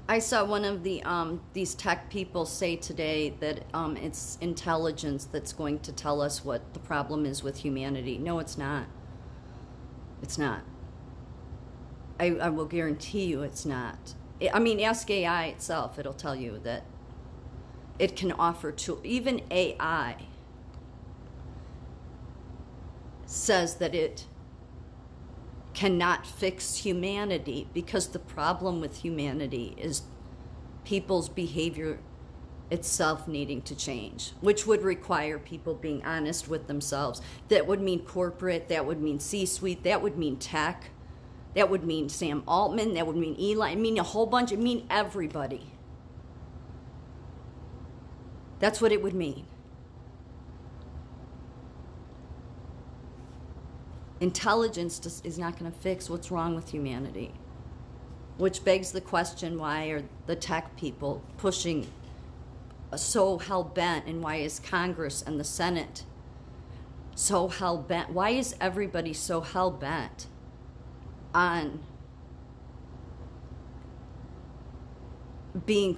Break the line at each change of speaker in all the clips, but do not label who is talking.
I saw one of these tech people say today that it's intelligence that's going to tell us what the problem is with humanity. No, it's not. It's not. I will guarantee you it's not. I mean, ask AI itself. It'll tell you that it can offer to even AI says that it cannot fix humanity because the problem with humanity is people's behavior itself needing to change, which would require people being honest with themselves. That would mean corporate, that would mean C-suite, that would mean tech, that would mean Sam Altman, that would mean Eli, I mean a whole bunch, it would mean everybody. That's what it would mean. Intelligence is not going to fix what's wrong with humanity. Which begs the question, why are the tech people pushing so hell-bent, and why is Congress and the Senate so hell-bent? Why is everybody so hell-bent on being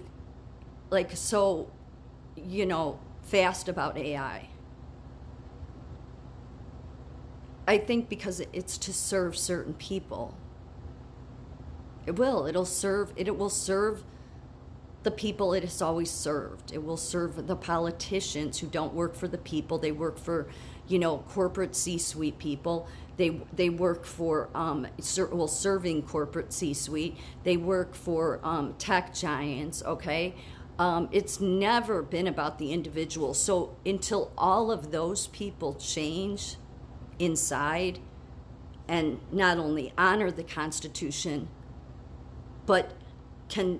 like so, fast about AI? I think because it's to serve certain people. It will serve the people it has always served. It will serve the politicians who don't work for the people. They work for, corporate C-suite people. They work for, serving corporate C-suite. They work for tech giants, okay? It's never been about the individual. So until all of those people change inside and not only honor the Constitution, but can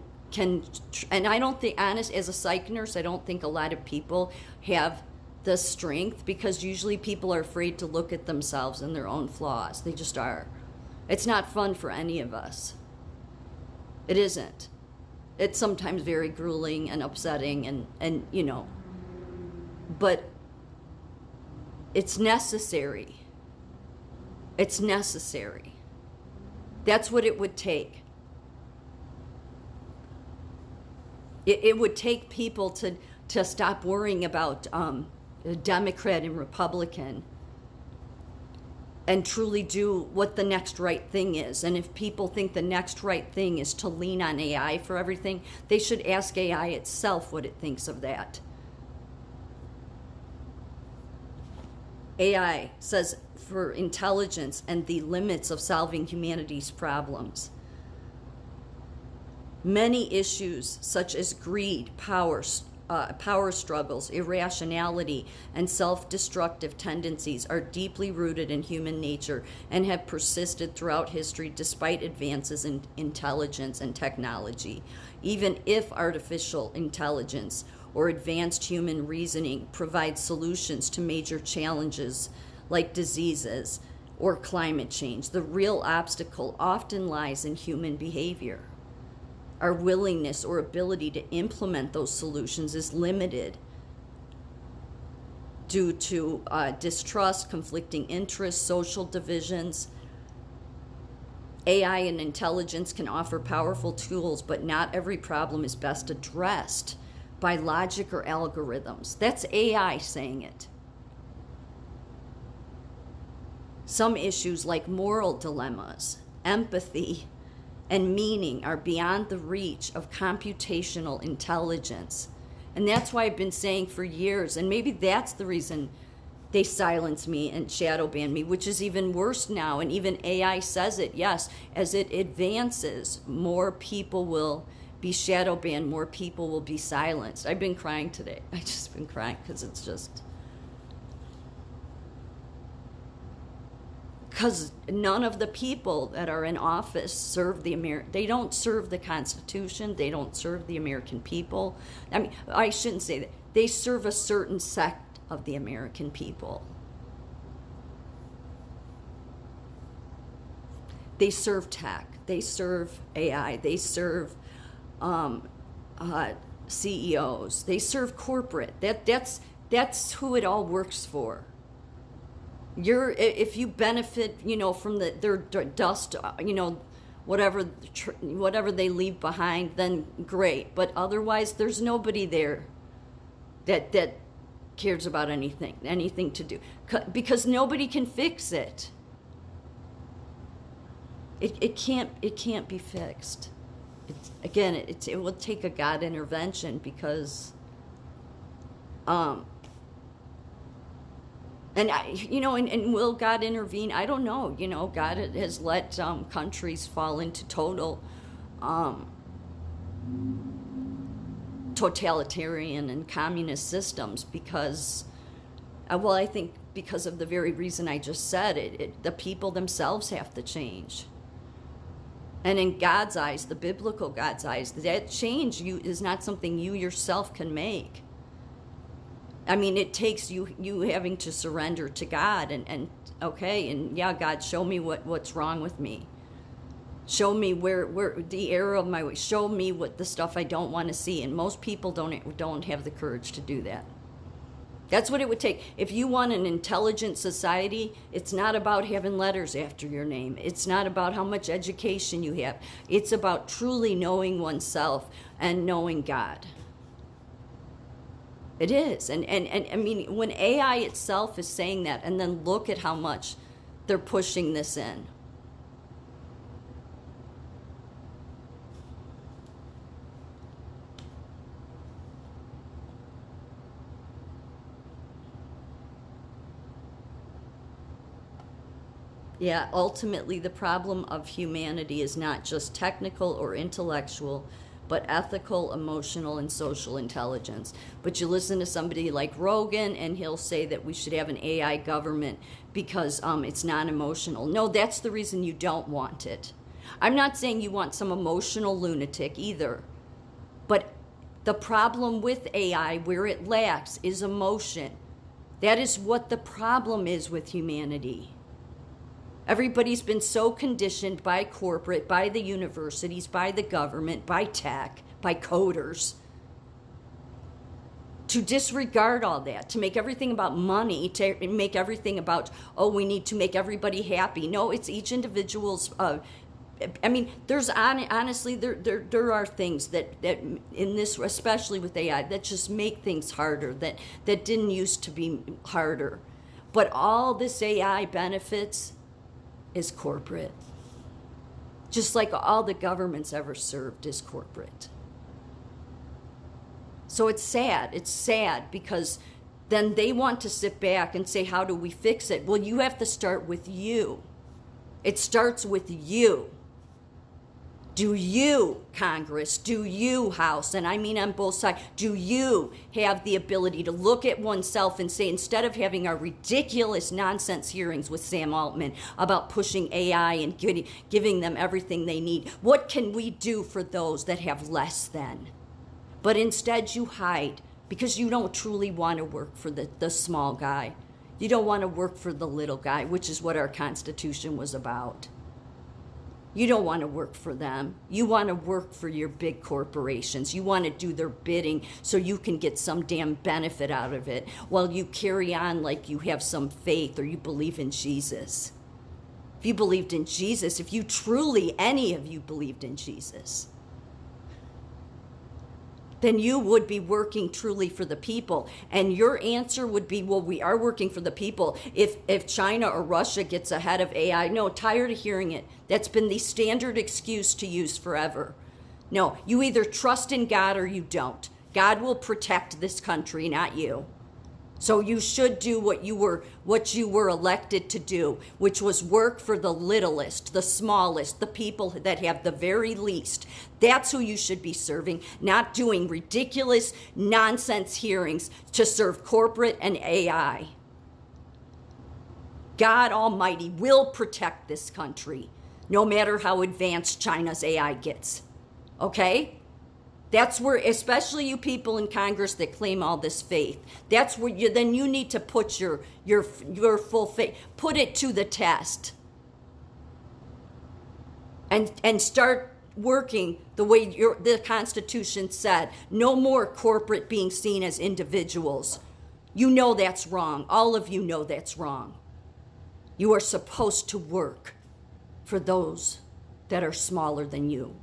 and I don't think, honest, as a psych nurse, I don't think a lot of people have the strength, because usually people are afraid to look at themselves and their own flaws. They just are. It's not fun for any of us. It isn't. It's sometimes very grueling and upsetting and but it's necessary. It's necessary. That's what it would take. It would take people to stop worrying about Democrat and Republican and truly do what the next right thing is. And if people think the next right thing is to lean on AI for everything, they should ask AI itself what it thinks of that. AI says for intelligence and the limits of solving humanity's problems. Many issues such as greed, power struggles, irrationality, and self-destructive tendencies are deeply rooted in human nature and have persisted throughout history despite advances in intelligence and technology. Even if artificial intelligence or advanced human reasoning provides solutions to major challenges like diseases or climate change, the real obstacle often lies in human behavior. Our willingness or ability to implement those solutions is limited due to distrust, conflicting interests, social divisions. AI and intelligence can offer powerful tools, but not every problem is best addressed by logic or algorithms. That's AI saying it. Some issues like moral dilemmas, empathy, and meaning are beyond the reach of computational intelligence. And that's why I've been saying for years, and maybe that's the reason they silence me and shadow ban me, which is even worse now. And even AI says it, yes, as it advances, more people will be shadow banned, more people will be silenced. I've been crying today. I've just been crying because it's just... because none of the people that are in office serve they don't serve the Constitution, they don't serve the American people. I mean, I shouldn't say that. They serve a certain sect of the American people. They serve tech, they serve AI, they serve CEOs, they serve corporate. That's who it all works for. If you benefit, from their dust, whatever they leave behind, then great. But otherwise, there's nobody there that cares about anything to do, because nobody can fix it. It can't be fixed. It will take a God intervention, because and will God intervene? I don't know. God has let countries fall into total totalitarian and communist systems because, I think because of the very reason I just said. The people themselves have to change. And in God's eyes, the biblical God's eyes, that change is not something you yourself can make. I mean, it takes you having to surrender to God and God, show me what's wrong with me. Show me where the error of my way. Show me what the stuff I don't want to see. And most people don't have the courage to do that. That's what it would take. If you want an intelligent society, it's not about having letters after your name. It's not about how much education you have. It's about truly knowing oneself and knowing God. It is. And I mean, when AI itself is saying that, and then look at how much they're pushing this in. Yeah, ultimately, the problem of humanity is not just technical or intellectual, but ethical, emotional, and social intelligence. But you listen to somebody like Rogan, and he'll say that we should have an AI government because it's non-emotional. No, that's the reason you don't want it. I'm not saying you want some emotional lunatic either. But the problem with AI, where it lacks, is emotion. That is what the problem is with humanity. Everybody's been so conditioned by corporate, by the universities, by the government, by tech, by coders, to disregard all that, to make everything about money, to make everything about, we need to make everybody happy. No, it's each individual's. There's honestly, there are things that in this, especially with AI, that just make things harder, that didn't used to be harder. But all this AI benefits is corporate. Just like all the governments ever served is corporate. So it's sad. It's sad because then they want to sit back and say, how do we fix it? Well, you have to start with you. It starts with you. Do you, Congress, do you, House, and I mean on both sides, do you have the ability to look at oneself and say, instead of having our ridiculous nonsense hearings with Sam Altman about pushing AI and giving them everything they need, what can we do for those that have less than? But instead you hide because you don't truly want to work for the small guy. You don't want to work for the little guy, which is what our Constitution was about. You don't want to work for them. You want to work for your big corporations. You want to do their bidding so you can get some damn benefit out of it while you carry on like you have some faith or you believe in Jesus. If you believed in Jesus, if you truly, any of you believed in Jesus, then you would be working truly for the people. And your answer would be, well, we are working for the people. If China or Russia gets ahead of AI, no, tired of hearing it. That's been the standard excuse to use forever. No, you either trust in God or you don't. God will protect this country, not you. So you should do what you were elected to do, which was work for the littlest, the smallest, the people that have the very least. That's who you should be serving, not doing ridiculous nonsense hearings to serve corporate and AI. God Almighty will protect this country, no matter how advanced China's AI gets. Okay? That's where, especially you people in Congress that claim all this faith, that's where then you need to put your full faith, put it to the test, and start working the way the Constitution said. No more corporate being seen as individuals. You know that's wrong. All of you know that's wrong. You are supposed to work for those that are smaller than you.